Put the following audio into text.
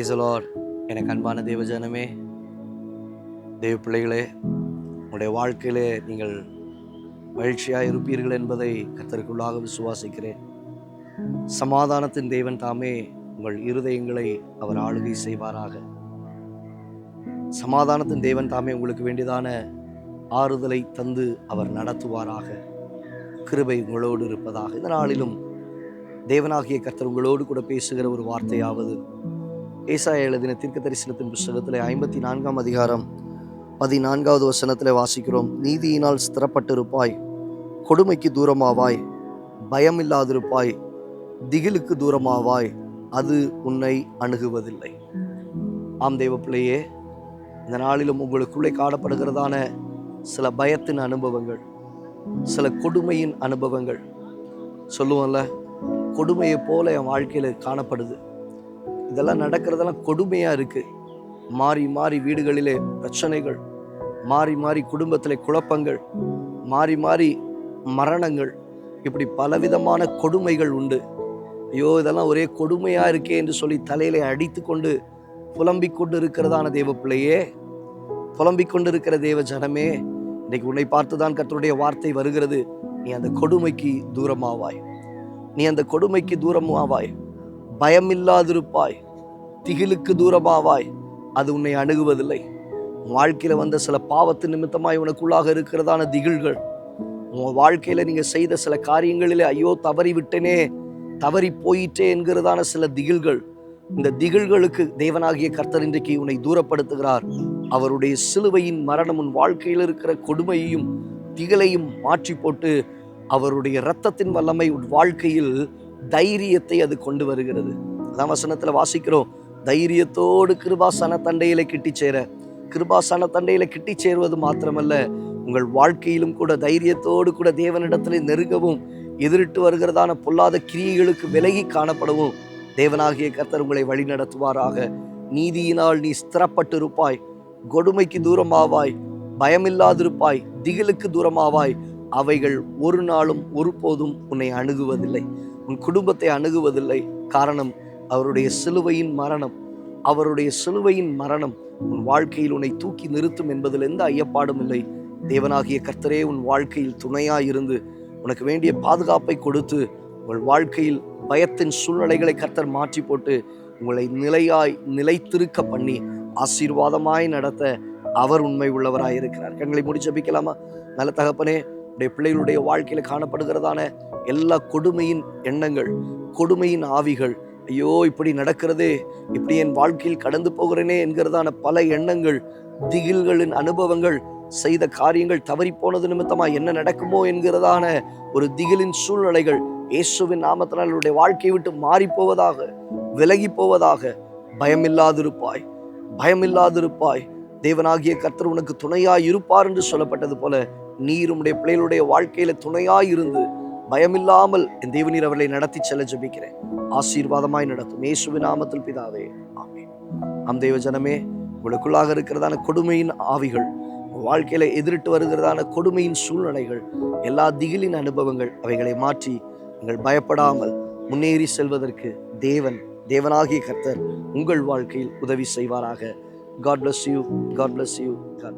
Praise the Lord. எனக்கு அன்பான தேவஜனமே, தேவ பிள்ளைகளே, உங்களுடைய வாழ்க்கையிலே நீங்கள் மகிழ்ச்சியாக இருப்பீர்கள் என்பதை கர்த்தருக்குள்ளாக விசுவாசிக்கிறேன். சமாதானத்தின் தேவன் தாமே உங்கள் இருதயங்களை அவர் ஆளுகை செய்வாராக. சமாதானத்தின் தேவன் தாமே உங்களுக்கு வேண்டியதான ஆறுதலை தந்து அவர் நடத்துவாராக. கிருபை உங்களோடு இருப்பதாக. இந்த நாளிலும் தேவனாகிய கர்த்தர் உங்களோடு கூட பேசுகிற ஒரு வார்த்தையாவது, ஏசாயா எழுதின தீர்க்கதரிசனத்தின் புஸ்தகத்திலே 54ஆம் அதிகாரம் 14வது வசனத்திலே வாசிக்கிறோம். நீதியினால் ஸ்திரப்பட்டிருப்பாய், கொடுமைக்கு தூரமாவாய், பயமில்லாதிருப்பாய், திகிலுக்கு தூரமாவாய், அது உன்னை அணுகுவதில்லை. ஆம் தேவ பிள்ளையே, இந்த நாளிலும் உங்களுக்குள்ளே காணப்படுகிறதான சில பயத்தின் அனுபவங்கள், சில கொடுமையின் அனுபவங்கள், சொல்லுவோம்ல, கொடுமையை போல என் வாழ்க்கையில் காணப்படுது, இதெல்லாம் நடக்கிறதெல்லாம் கொடுமையாக இருக்குது, மாறி மாறி வீடுகளிலே பிரச்சனைகள், மாறி மாறி குடும்பத்திலே குழப்பங்கள், மாறி மாறி மரணங்கள், இப்படி பலவிதமான கொடுமைகள் உண்டு. ஐயோ, இதெல்லாம் ஒரே கொடுமையாக இருக்கே என்று சொல்லி தலையிலே அடித்து கொண்டு புலம்பிக் கொண்டு இருக்கிறதான தேவ பிள்ளையே, புலம்பிக் கொண்டு இருக்கிற தேவ ஜனமே, இன்னைக்கு உன்னை பார்த்துதான் கர்த்தருடைய வார்த்தை வருகிறது. நீ அந்த கொடுமைக்கு தூரமாவாய், நீ அந்த கொடுமைக்கு தூரமாவாய், பயமில்லாதிருப்பாய், திகிலுக்கு தூரமாவாய், அது உன்னை அணுகுவதில்லை. வாழ்க்கையில வந்த சில பாவத்து நிமித்தமாய் உனக்குள்ளாக இருக்கிறதான திகில்கள், உன் வாழ்க்கையில நீங்க செய்த சில காரியங்களிலே ஐயோ தவறி விட்டனே, தவறி போயிட்டே என்கிறதான சில திகில்கள், இந்த திகில்களுக்கு தேவனாகிய கர்த்தர் இன்றைக்கு உன்னை தூரப்படுத்துகிறார். அவருடைய சிலுவையின் மரணம் உன் வாழ்க்கையில் இருக்கிற கொடுமையையும் திகிலையும் மாற்றி போட்டு அவருடைய இரத்தத்தின் வல்லமை உன் வாழ்க்கையில் தைரியத்தை அது கொண்டு வருகிறது. அதான் வசனத்துல வாசிக்கிறோம், தைரியத்தோடு கிருபாசன தண்டையில கிட்டி சேர. கிருபாசன தண்டையில கிட்டி சேருவது மாத்திரமல்ல, உங்கள் வாழ்க்கையிலும் கூட தைரியத்தோடு கூட தேவனிடத்திலே நெருங்கவும், எதிரிட்டு வருகிறதான பொல்லாத கிரியைகளுக்கு விலகி காணப்படவும் தேவனாகிய கர்த்தர் உங்களை வழி நடத்துவாராக. நீதியினால் நீ ஸ்திரப்பட்டிருப்பாய், கொடுமைக்கு தூரமாவாய், பயமில்லாதிருப்பாய், திகிலுக்கு தூரமாவாய், அவைகள் ஒரு நாளும் ஒருபோதும் உன்னை அணுகுவதில்லை, உன் குடும்பத்தை அணுகுவதில்லை. காரணம், அவருடைய சிலுவையின் மரணம். அவருடைய சிலுவையின் மரணம் உன் வாழ்க்கையில் உன்னை தூக்கி நிறுத்தும் என்பதில் எந்த ஐயப்பாடும் இல்லை. தேவனாகிய கர்த்தரே உன் வாழ்க்கையில் துணையாயிருந்து உனக்கு வேண்டிய பாதுகாப்பை கொடுத்து உங்கள் வாழ்க்கையில் பயத்தின் சூழ்நிலைகளை கர்த்தர் மாற்றி போட்டு உங்களை நிலைத்திருக்க பண்ணி ஆசீர்வாதமாய் நடத்த அவர் உண்மை உள்ளவராய் இருக்கிறார். கண்களை மூடி ஜெபிக்கலாமா? நல்ல தகப்பனே, உடைய பிள்ளைகளுடைய வாழ்க்கையில காணப்படுகிறதான எல்லா கொடுமையின் எண்ணங்கள், கொடுமையின் ஆவிகள், ஐயோ இப்படி நடக்கிறதே, இப்படி என் வாழ்க்கையில் கடந்து போகிறேனே என்கிறதான பல எண்ணங்கள், திகில்களின் அனுபவங்கள், செய்த காரியங்கள் தவறி போனது நிமித்தமா என்ன நடக்குமோ என்கிறதான ஒரு திகிலின் சூழ்நிலைகள் இயேசுவின் நாமத்தினால் உடைய வாழ்க்கையை விட்டு மாறி போவதாக, விலகி போவதாக. பயமில்லாதிருப்பாய், பயமில்லாதிருப்பாய், தேவனாகிய கர்த்தர் உனக்கு துணையாய் இருப்பார் என்று சொல்லப்பட்டது போல நீர் உம்முடைய பிள்ளைகளுடைய வாழ்க்கையில துணையாய் இருந்து பயமில்லாமல் என் தேவநீர் அவர்களை நடத்தி செல்ல ஜெபிக்கிறேன். ஆசீர்வாதமாய் நடத்தும் இயேசுவின் நாமத்தில் பிதாவே, ஆமென். ஆம் தேவ ஜனமே, உங்களுக்குள்ளாக இருக்கிறதான கொடுமையின் ஆவிகள், வாழ்க்கையில எதிரிட்டு வருகிறதான கொடுமையின் சூழ்நிலைகள், எல்லா திகிலின் அனுபவங்கள், அவைகளை மாற்றி நீங்கள் பயப்படாமல் முன்னேறி செல்வதற்கு தேவனாகிய கர்த்தர் உங்கள் வாழ்க்கையில் உதவி செய்வாராக. God bless you. God bless you. God.